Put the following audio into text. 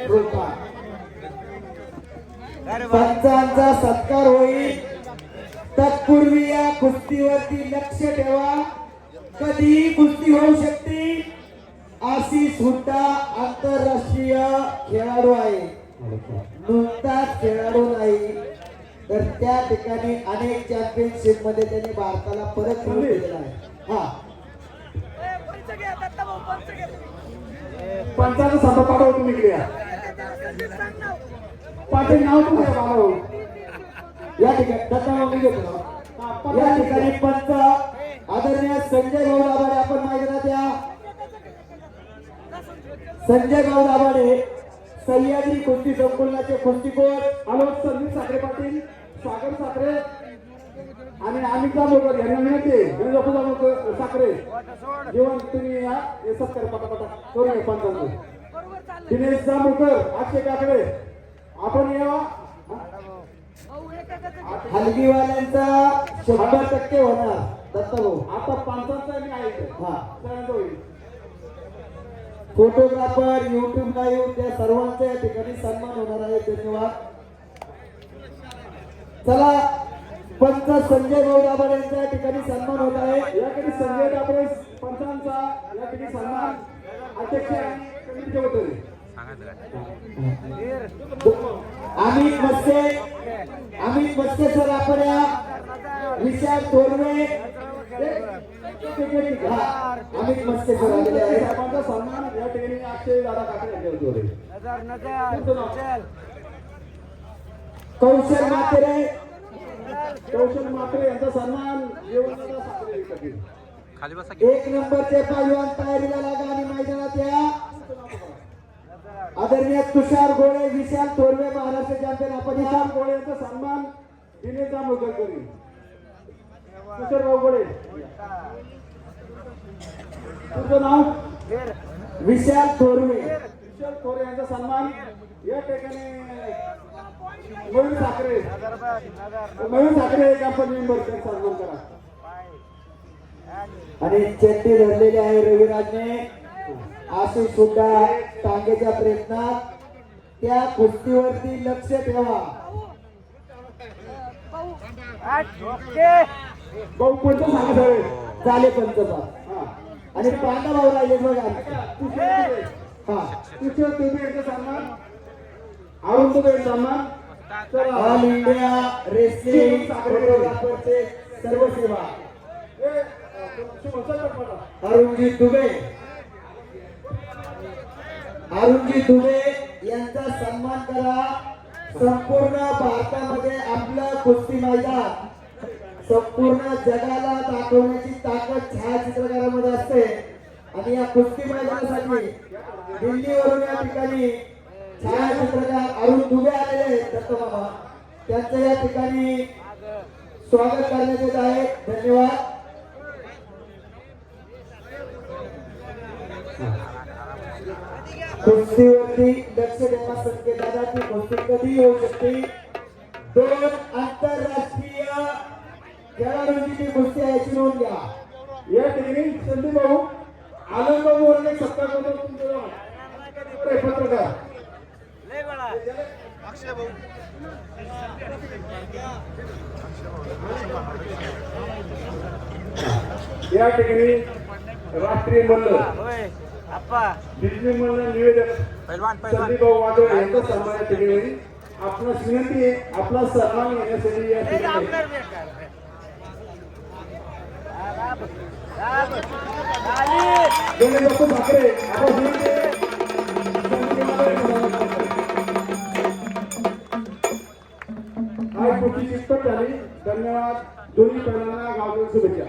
Roca. पंचांचा सत्कार होईल. तत्पूर्वी या कुस्तीवरती लक्ष ठेवा. कधीही कुस्ती होऊ शकते. आशिष हुड्डा आंतरराष्ट्रीय खेळाडू आहे, नुकताच खेळाडू नाही तर त्या ठिकाणी अनेक चॅम्पियनशिप मध्ये त्यांनी भारताला परत घेऊन दिलेला आहे. हा पंचांचा संप पाठव तुम्ही इकडे या. पाटील नाव तुम्ही पाठव या ठिकाणी दत्ता मी घेतो. या ठिकाणी पंच आदरणीय संजय भाऊ दाभाडे आपण मैदानात या. संजय भाऊ दाभाडे सह्याद्री कुस्ती संकुलनाचे कुस्तीकोच. हॅलो संदीप साखरे पाटील, सागर साखरे आणि अमिता मोगर यांना विनंती साखरे जेवण तुम्ही या हे सत्कार पटापटा करून पंचांचं. दिनेश जांभूळकर, अक्षय काकडे आपण या. हलगीवाल्यांचा 100% होणार दत्ता भाऊ. आता पंचांचा मी आहे. हा होईल. फोटोग्राफर युट्यूब लाईव्ह त्या सर्वांचा या ठिकाणी सन्मान होणार आहे. धन्यवाद. चला पंच संजय भाऊ दाभाडे यांचा या ठिकाणी सन्मान होत आहे. याकडे संजय दाभाडे पंचांचा या ठिकाणी सन्मान अध्यक्ष आणि कमिटीचे होते. अमित मस्के सर आपण या. विशाल थोरवे अमित मस्के सर आलेले आहेत. साहेबांचा सन्मान या ठिकाणी अक्षय दादा काकडे यांचे होते. कौशल मात्रे, कौशल मात्रे यांचा सन्मान जेवण खाली बसा. 1 नंबरचे पैलवान तयारीला लागा आणि मैदानात या. आदरणीय तुषार गोळे, विशाल थोरवे महाराष्ट्र चॅम्पियन आपण या. तुषार गोळे यांचा सन्मान दिनेश जांभूळकर करी. तुषार गोळे तुझं नाव विशाल थोरवे. विशाल थोरवे यांचा सन्मान या ठिकाणी मयूर ठाकरे, मयूर ठाकरे कंपनी मेंबर सन्मान करा. आणि चेंडी धरलेली आहे रविराजने. आशिष सुद्धा टांगेच्या प्रयत्नात. त्या कुस्तीवरती लक्ष ठेवा. भाऊ कोणतं सांगा सर झाले पंचपा आणि पांडा भाऊ राहिले बघा. हा तुषार तुबे यांचा सन्मान, अरुण तुबे यांचा सन्मान. ऑल इंडिया रेसलिंग फोटोग्राफरचे सर्व सेवा अरुणजी दुबे. अरुणजी दुबे यांचा सन्मान करा. संपूर्ण भारतामध्ये आपलं कुस्ती मैदान संपूर्ण जगाला दाखवण्याची ताकद छायाचित्रकारामध्ये असते आणि या कुस्ती मैदानासाठी दिल्लीवरून या ठिकाणी छायाचित्रकार अरुण दुबे आलेले आहेत. दत्तमामा त्यांचं या ठिकाणी स्वागत करण्यात येत आहे. धन्यवाद. कुस्तीवरती लक्ष देण्यास संकेत दादा की कुस्ती कधी होऊ शकते. 2 आंतरराष्ट्रीय खेळाडूंची ती कुस्ती आहे, याची नोंद घ्या. या ठिकाणी संदीप भाऊ आनंद भाऊ एक सत्कार करतो तुमचं पत्रकार या ठिकाणी राष्ट्रीय मल्ल दिल्ली मल्ल निवेदक संदीप भाऊ वाडोळे यांचा सन्मान या ठिकाणी होईल. आपणास विनंती आहे आपला सन्मान घेण्यासाठी या ठिकाणी ठाकरे आज कुस्ती चितपट झाली. धन्यवाद. दोन्ही पैलवानांना गावकरी शुभेच्छा.